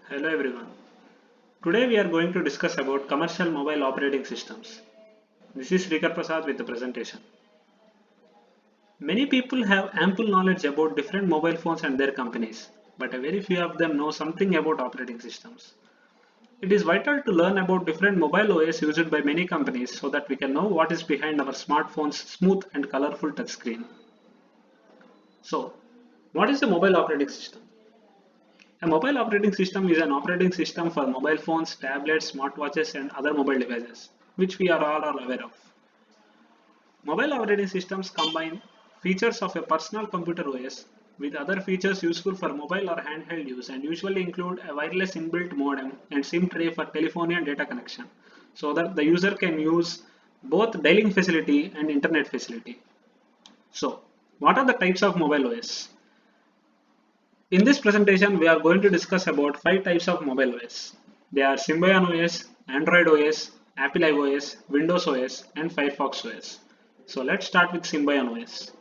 Hello everyone. Today we are going to discuss about commercial mobile operating systems. This is Srikar Prasad with the presentation. Many people have ample knowledge about different mobile phones and their companies, but a very few of them know something about operating systems. It is vital to learn about different mobile OS used by many companies so that we can know what is behind our smartphone's smooth and colorful touchscreen. So, what is a mobile operating system? A mobile operating system is an operating system for mobile phones, tablets, smartwatches, and other mobile devices, which we are all aware of. Mobile operating systems combine features of a personal computer OS with other features useful for mobile or handheld use and usually include a wireless inbuilt modem and SIM tray for telephony and data connection so that the user can use both dialing facility and internet facility. So, what are the types of mobile OS? In this presentation, we are going to discuss about 5 types of mobile OS. They are Symbian OS, Android OS, Apple iOS, Windows OS, and Firefox OS. So let's start with Symbian OS.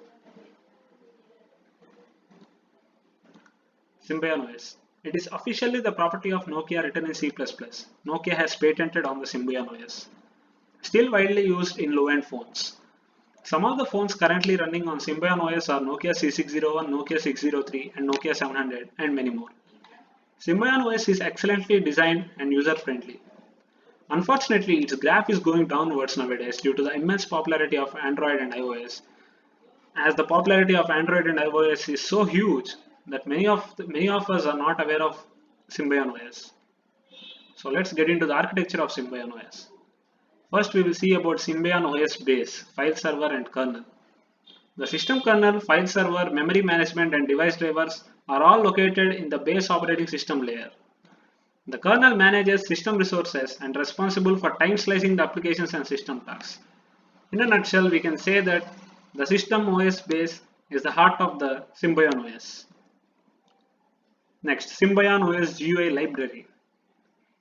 Symbian OS. It is officially the property of Nokia written in C++. Nokia has patented on the Symbian OS. Still widely used in low-end phones. Some of the phones currently running on Symbian OS are Nokia C601, Nokia 603, and Nokia 700, and many more. Symbian OS is excellently designed and user-friendly. Unfortunately, its graph is going downwards nowadays due to the immense popularity of Android and iOS. As the popularity of Android and iOS is so huge that many of us are not aware of Symbian OS. So let's get into the architecture of Symbian OS. First, we will see about Symbian OS base, file server, and kernel. The system kernel, file server, memory management, and device drivers are all located in the base operating system layer. The kernel manages system resources and responsible for time slicing the applications and system tasks. In a nutshell, we can say that the system OS base is the heart of the Symbian OS. Next, Symbian OS GUI library.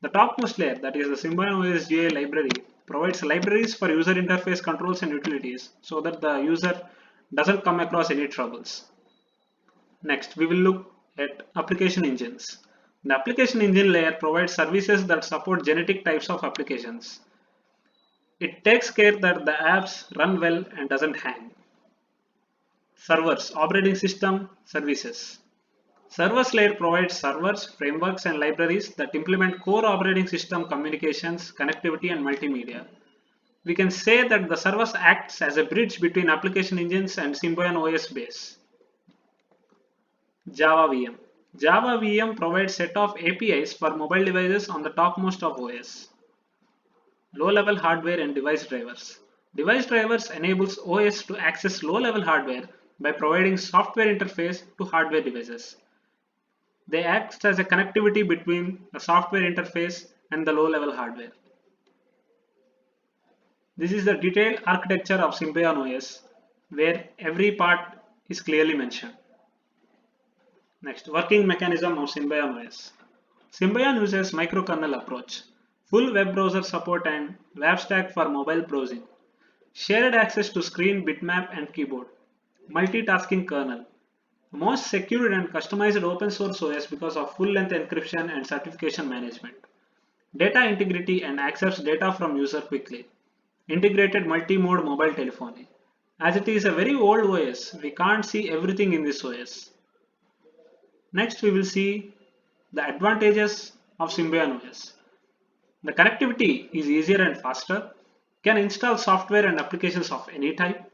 The topmost layer, that is the Symbian OS GUI library, provides libraries for user interface controls and utilities so that the user doesn't come across any troubles. Next, we will look at application engines. The application engine layer provides services that support genetic types of applications. It takes care that the apps run well and doesn't hang. Servers, operating system, services. Servers layer provides servers, frameworks, and libraries that implement core operating system communications, connectivity, and multimedia. We can say that the servers acts as a bridge between application engines and Symbian OS base. Java VM. Java VM provides set of APIs for mobile devices on the topmost of OS. Low-level hardware and device drivers. Device drivers enables OS to access low-level hardware by providing software interface to hardware devices. They act as a connectivity between the software interface and the low-level hardware. This is the detailed architecture of Symbian OS, where every part is clearly mentioned. Next, working mechanism of Symbian OS. Symbian uses microkernel approach, full web browser support and WebStack for mobile browsing, shared access to screen, bitmap and keyboard, multitasking kernel, most secured and customized open source OS because of full-length encryption and certification management, data integrity and accepts data from user quickly, integrated multi-mode mobile telephony. As it is a very old OS, we can't see everything in this OS. Next, we will see the advantages of Symbian OS. The connectivity is easier and faster, can install software and applications of any type,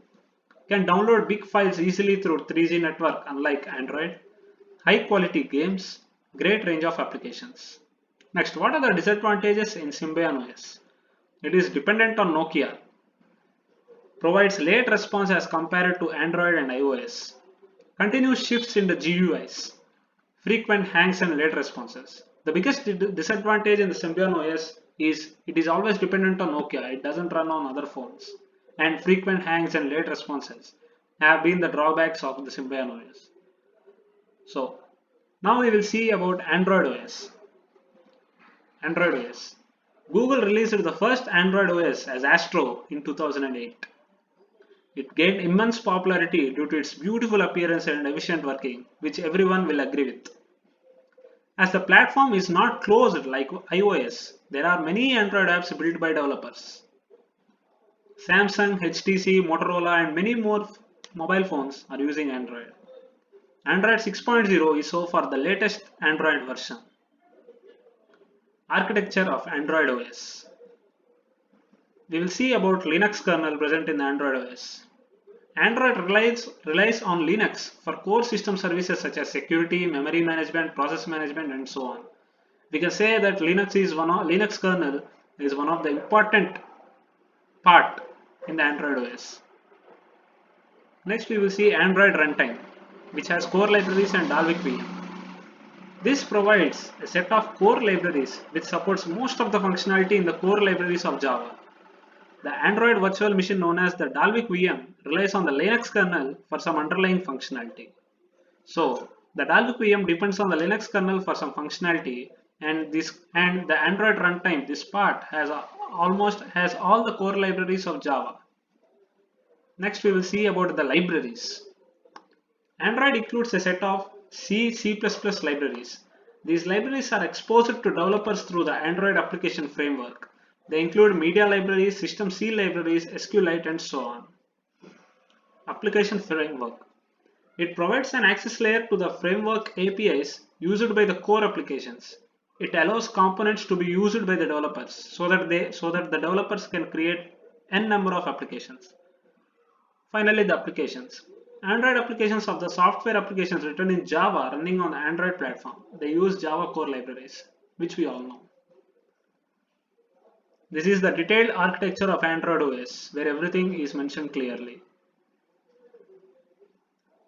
can download big files easily through 3G network unlike Android, high quality games, great range of applications. Next, what are the disadvantages in Symbian OS? It is dependent on Nokia, provides late response as compared to Android and iOS, continuous shifts in the GUIs, frequent hangs and late responses. The biggest disadvantage in the Symbian OS is it is always dependent on Nokia, it doesn't run on other phones, and frequent hangs and late responses have been the drawbacks of the Symbian OS. So, now we will see about Android OS. Android OS. Google released the first Android OS as Astro in 2008. It gained immense popularity due to its beautiful appearance and efficient working, which everyone will agree with. As the platform is not closed like iOS, there are many Android apps built by developers. Samsung, HTC, Motorola, and many more mobile phones are using Android. Android 6.0 is so far the latest Android version. Architecture of Android OS. We will see about Linux kernel present in the Android OS. Android relies on Linux for core system services such as security, memory management, process management, and so on. We can say that Linux kernel is one of the important part in the Android OS. Next, we will see Android Runtime, which has core libraries and Dalvik VM. This provides a set of core libraries which supports most of the functionality in the core libraries of Java. The Android virtual machine known as the Dalvik VM relies on the Linux kernel for some underlying functionality. So the Dalvik VM depends on the Linux kernel for some functionality, and the Android runtime, this part almost has all the core libraries of Java. Next we will see about the libraries. Android includes a set of C++ libraries. These libraries are exposed to developers through the Android application framework. They include media libraries, system C libraries, SQLite, and so on. Application framework. It provides an access layer to the framework APIs used by the core applications. It allows components to be used by the developers so that the developers can create n number of applications. Finally, the applications. Android applications of the software applications written in Java running on the Android platform. They use Java core libraries, which we all know. This is the detailed architecture of Android OS, where everything is mentioned clearly.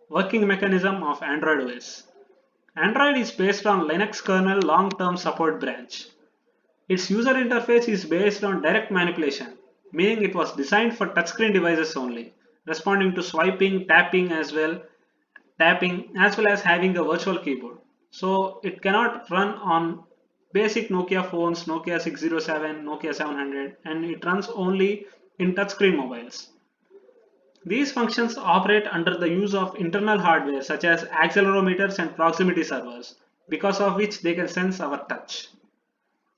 Working mechanism of Android OS. Android is based on Linux kernel long-term support branch. Its user interface is based on direct manipulation, meaning it was designed for touchscreen devices only, responding to swiping, tapping as well as having a virtual keyboard. So it cannot run on basic Nokia phones, Nokia 607, Nokia 700, and it runs only in touchscreen mobiles. These functions operate under the use of internal hardware such as accelerometers and proximity servers, because of which they can sense our touch.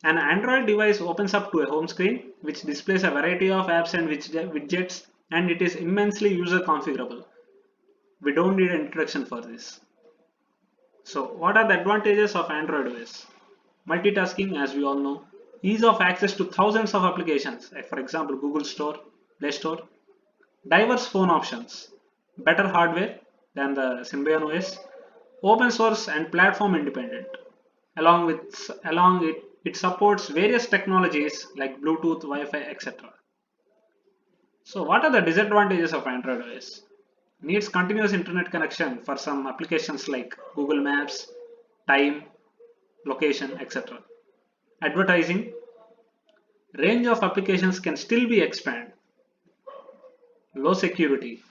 An Android device opens up to a home screen which displays a variety of apps and widgets, and it is immensely user configurable. We don't need an introduction for this. So what are the advantages of Android OS? Multitasking, as we all know, ease of access to thousands of applications, like for example Google Store, Play Store, diverse phone options, better hardware than the Symbian OS, open source and platform independent. It supports various technologies like Bluetooth, Wi-Fi, etc. So what are the disadvantages of Android OS? Needs continuous internet connection for some applications like Google Maps, time, location, etc. Advertising. Range of applications can still be expanded. Low security.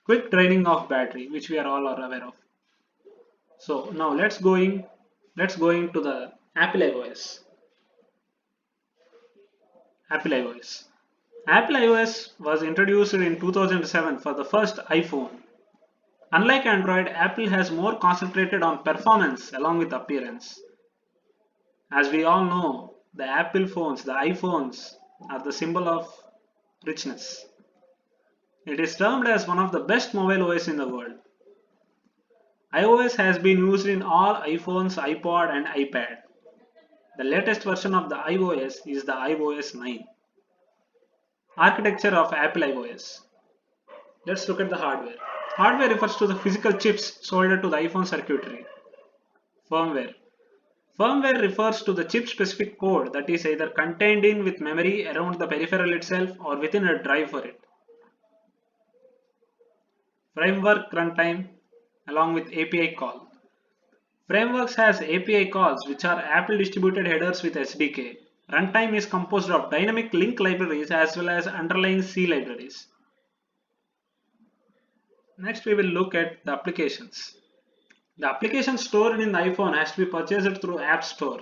Quick draining of battery, which we are all aware of. So now let's go into the Apple iOS. Apple iOS. Apple iOS was introduced in 2007 for the first iPhone. Unlike Android, Apple has more concentrated on performance along with appearance. As we all know, the Apple phones, the iPhones, are the symbol of richness. It is termed as one of the best mobile OS in the world. iOS has been used in all iPhones, iPod, and iPad. The latest version of the iOS is the iOS 9. Architecture of Apple iOS. Let's look at the hardware. Hardware refers to the physical chips soldered to the iPhone circuitry. Firmware. Firmware refers to the chip-specific code that is either contained in with memory around the peripheral itself or within a drive for it. Framework runtime along with API call. Frameworks has API calls which are Apple distributed headers with SDK. Runtime is composed of dynamic link libraries as well as underlying C libraries. Next we will look at the applications. The application stored in the iPhone has to be purchased through App Store.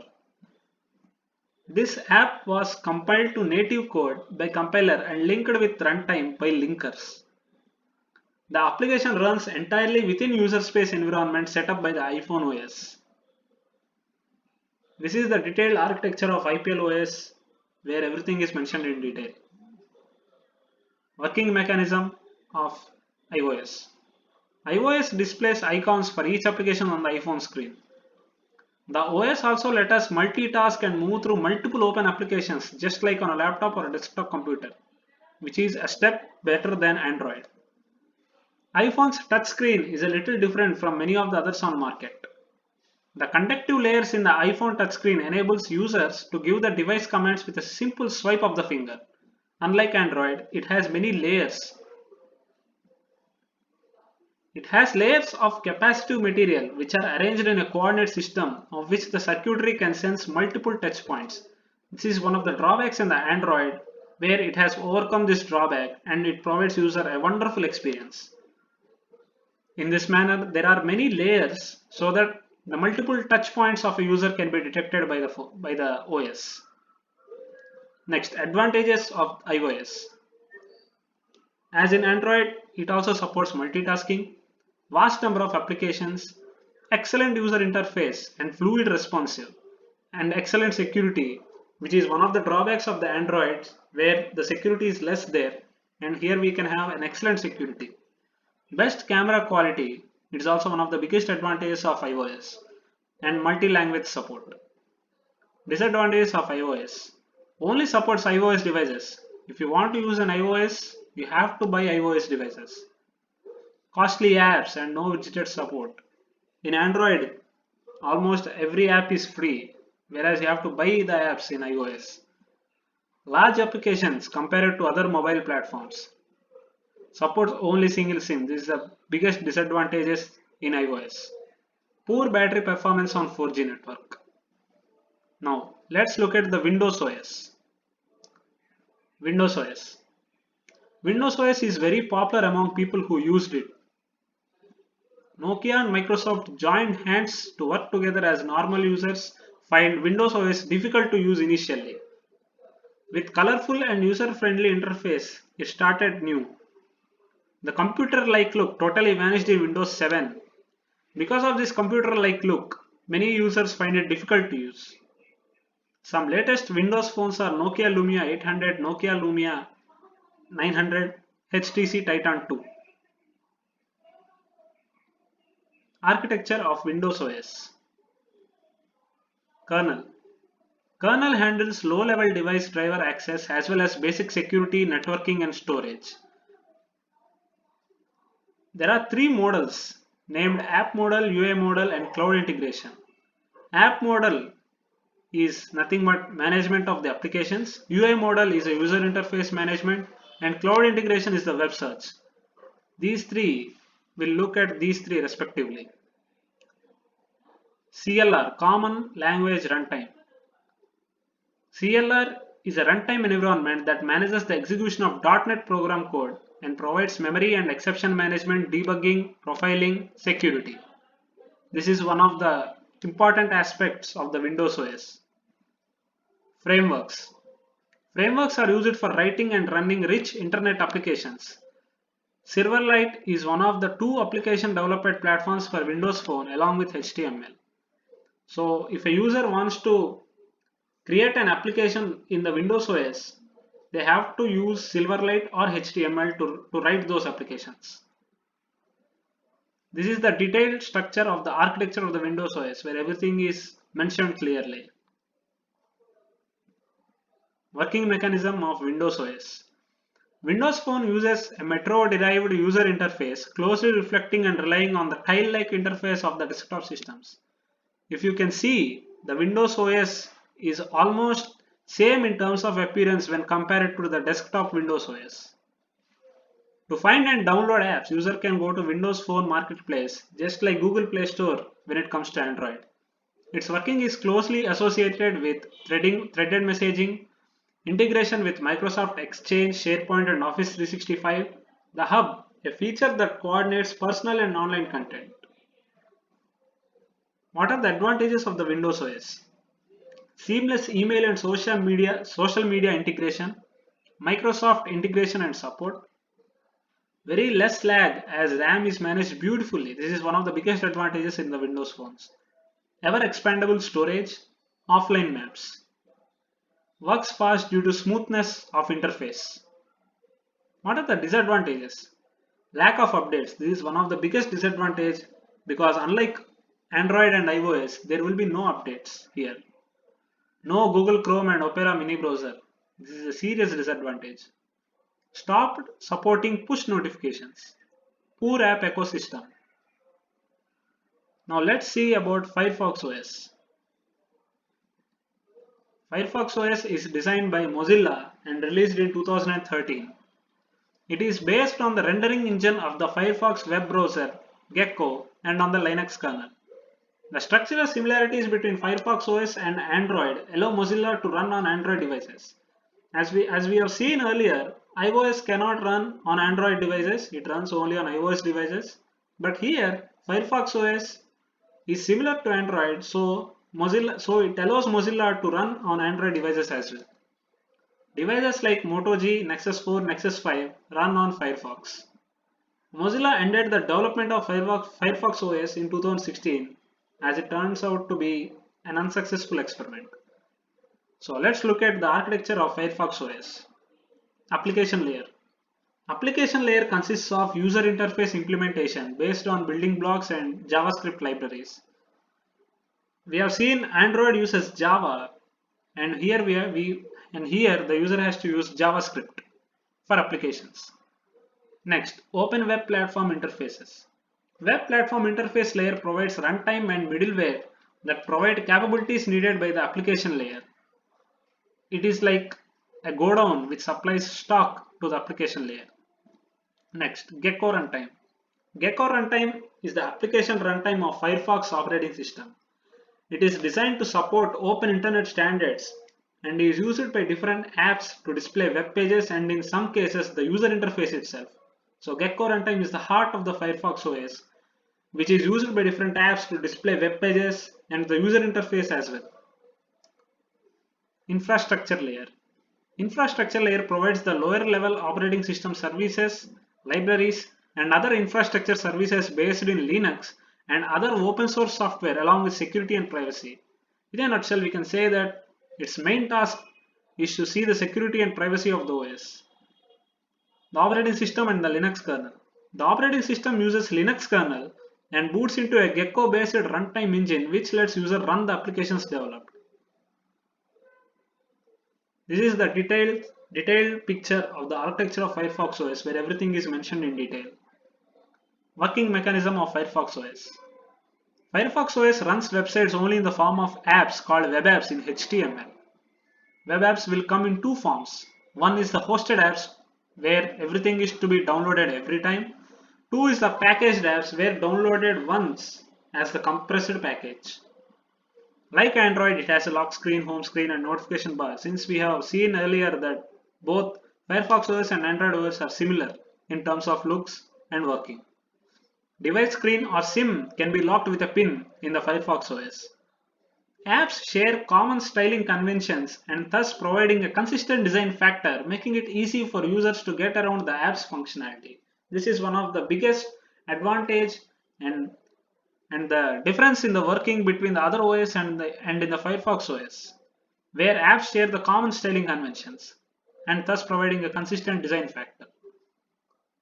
This app was compiled to native code by compiler and linked with runtime by linkers. The application runs entirely within user space environment set up by the iPhone OS. This is the detailed architecture of IPL OS where everything is mentioned in detail. Working mechanism of iOS. iOS displays icons for each application on the iPhone screen. The OS also let us multitask and move through multiple open applications just like on a laptop or a desktop computer, which is a step better than Android. iPhone's touchscreen is a little different from many of the others on market. The conductive layers in the iPhone touchscreen enables users to give the device commands with a simple swipe of the finger. Unlike Android, it has many layers. It has layers of capacitive material which are arranged in a coordinate system of which the circuitry can sense multiple touch points. This is one of the drawbacks in the Android where it has overcome this drawback and it provides user a wonderful experience. In this manner, there are many layers so that the multiple touch points of a user can be detected by the OS. Next, advantages of iOS. As in Android, it also supports multitasking, vast number of applications, excellent user interface and fluid responsive, and excellent security, which is one of the drawbacks of the Android where the security is less there, and here we can have an excellent security. Best camera quality, it is also one of the biggest advantages of iOS, and multi-language support. Disadvantages of iOS. Only supports iOS devices. If you want to use an iOS, you have to buy iOS devices. Costly apps and no widget support. In Android, almost every app is free, whereas you have to buy the apps in iOS. Large applications compared to other mobile platforms. Supports only single SIM. This is the biggest disadvantages in iOS. Poor battery performance on 4G network. Now, let's look at the Windows OS. Windows OS. Windows OS is very popular among people who used it. Nokia and Microsoft joined hands to work together as normal users find Windows OS difficult to use initially. With colorful and user-friendly interface, it started new. The computer-like look totally vanished in Windows 7. Because of this computer-like look, many users find it difficult to use. Some latest Windows phones are Nokia Lumia 800, Nokia Lumia 900, HTC Titan 2. Architecture of Windows OS. Kernel. Kernel handles low-level device driver access as well as basic security, networking and storage. There are three models named App Model, UA Model and Cloud Integration. App Model is nothing but management of the applications. UA Model is a user interface management and Cloud Integration is the web search. These three, we'll look at these three respectively. CLR, Common Language Runtime. CLR is a runtime environment that manages the execution of .NET program code and provides memory and exception management, debugging, profiling, security. This is one of the important aspects of the Windows OS. Frameworks. Frameworks are used for writing and running rich internet applications. Silverlight is one of the two application developed platforms for Windows Phone along with HTML. So if a user wants to create an application in the Windows OS, they have to use Silverlight or HTML to write those applications. This is the detailed structure of the architecture of the Windows OS where everything is mentioned clearly. Working mechanism of Windows OS. Windows Phone uses a Metro-derived user interface closely reflecting and relying on the tile-like interface of the desktop systems. If you can see, the Windows OS is almost same in terms of appearance when compared to the desktop Windows OS. To find and download apps, user can go to Windows Phone Marketplace just like Google Play Store when it comes to Android. Its working is closely associated with threaded messaging, integration with Microsoft Exchange, SharePoint and Office 365, the Hub, a feature that coordinates personal and online content. What are the advantages of the Windows OS? Seamless email and social media integration, Microsoft integration and support, very less lag as RAM is managed beautifully. This is one of the biggest advantages in the Windows phones. Ever expandable storage, Offline maps. Works fast due to smoothness of interface. What are the disadvantages? Lack of updates. This is one of the biggest disadvantage because unlike Android and iOS, there will be no updates here. No Google Chrome and Opera mini browser. This is a serious disadvantage. Stopped supporting push notifications. Poor app ecosystem. Now let's see about Firefox OS. Firefox OS is designed by Mozilla and released in 2013. It is based on the rendering engine of the Firefox web browser, Gecko, and on the Linux kernel. The structural similarities between Firefox OS and Android allow Mozilla to run on Android devices. As we have seen earlier, iOS cannot run on Android devices, it runs only on iOS devices. But here, Firefox OS is similar to Android, so it allows Mozilla to run on Android devices as well. Devices like Moto G, Nexus 4, Nexus 5 run on Firefox. Mozilla ended the development of Firefox OS in 2016 as it turns out to be an unsuccessful experiment. So let's look at the architecture of Firefox OS. Application layer. Application layer consists of user interface implementation based on building blocks and JavaScript libraries. We have seen Android uses Java, and here the user has to use JavaScript for applications. Next, Open Web Platform Interfaces. Web Platform Interface layer provides runtime and middleware that provide capabilities needed by the application layer. It is like a godown which supplies stock to the application layer. Next, Gecko runtime. Gecko runtime is the application runtime of Firefox operating system. It is designed to support open internet standards and is used by different apps to display web pages and in some cases the user interface itself. So Gecko runtime is the heart of the Firefox OS, which is used by different apps to display web pages and the user interface as well. Infrastructure layer. Infrastructure layer provides the lower level operating system services, libraries, and other infrastructure services based in Linux and other open source software along with security and privacy. In a nutshell, we can say that its main task is to see the security and privacy of the OS. The operating system and the Linux kernel. The operating system uses Linux kernel and boots into a Gecko based runtime engine which lets user run the applications developed. This is the detailed picture of the architecture of Firefox OS where everything is mentioned in detail. Working mechanism of Firefox OS. Firefox OS runs websites only in the form of apps called web apps in HTML. Web apps will come in two forms. One is the hosted apps where everything is to be downloaded every time. Two is the packaged apps where downloaded once as the compressed package. Like Android, it has a lock screen, home screen and notification bar. Since we have seen earlier that both Firefox OS and Android OS are similar in terms of looks and working. Device screen or SIM can be locked with a pin in the Firefox OS. Apps share common styling conventions and thus providing a consistent design factor, making it easy for users to get around the app's functionality. This is one of the biggest advantage and the difference in the working between the other OS and in the Firefox OS, where apps share the common styling conventions and thus providing a consistent design factor.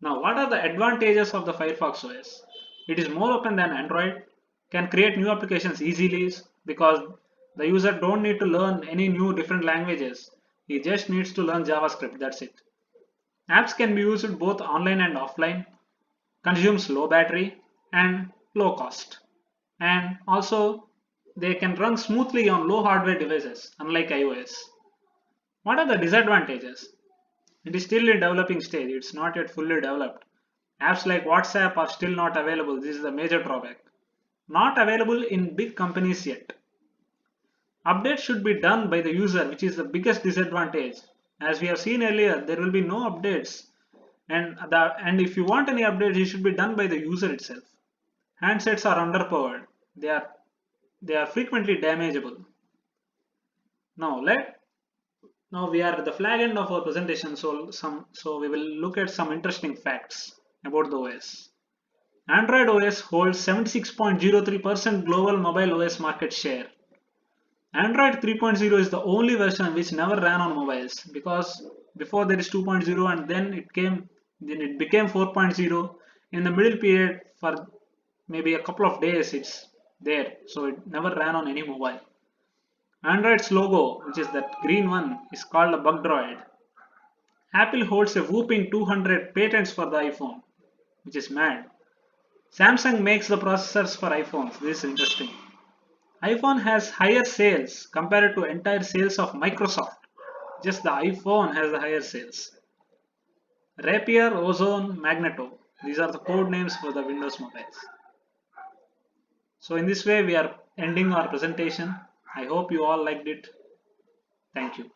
Now, what are the advantages of the Firefox OS? It is more open than Android, can create new applications easily because the user don't need to learn any new different languages. He just needs to learn JavaScript, that's it. Apps can be used both online and offline, consumes low battery and low cost. And also they can run smoothly on low hardware devices, unlike iOS. What are the disadvantages? It is still in developing stage, it's not yet fully developed. Apps like WhatsApp are still not available, this is the major drawback. Not available in big companies yet. Updates should be done by the user, which is the biggest disadvantage. As we have seen earlier, there will be no updates. And if you want any updates, it should be done by the user itself. Handsets are underpowered. They are frequently damageable. Now we are at the flag end of our presentation, so we will look at some interesting facts about the OS. Android OS holds 76.03% global mobile OS market share. Android 3.0 is the only version which never ran on mobiles, because before there is 2.0 and then it became 4.0. In the middle period, for maybe a couple of days it's there, so it never ran on any mobile. Android's logo, which is that green one, is called a bug droid. Apple holds a whooping 200 patents for the iPhone, which is mad. Samsung makes the processors for iPhones. This is interesting. iPhone has higher sales compared to entire sales of Microsoft. Just the iPhone has the higher sales. Rapier, Ozone, Magneto. These are the code names for the Windows mobiles. So in this way we are ending our presentation. I hope you all liked it. Thank you.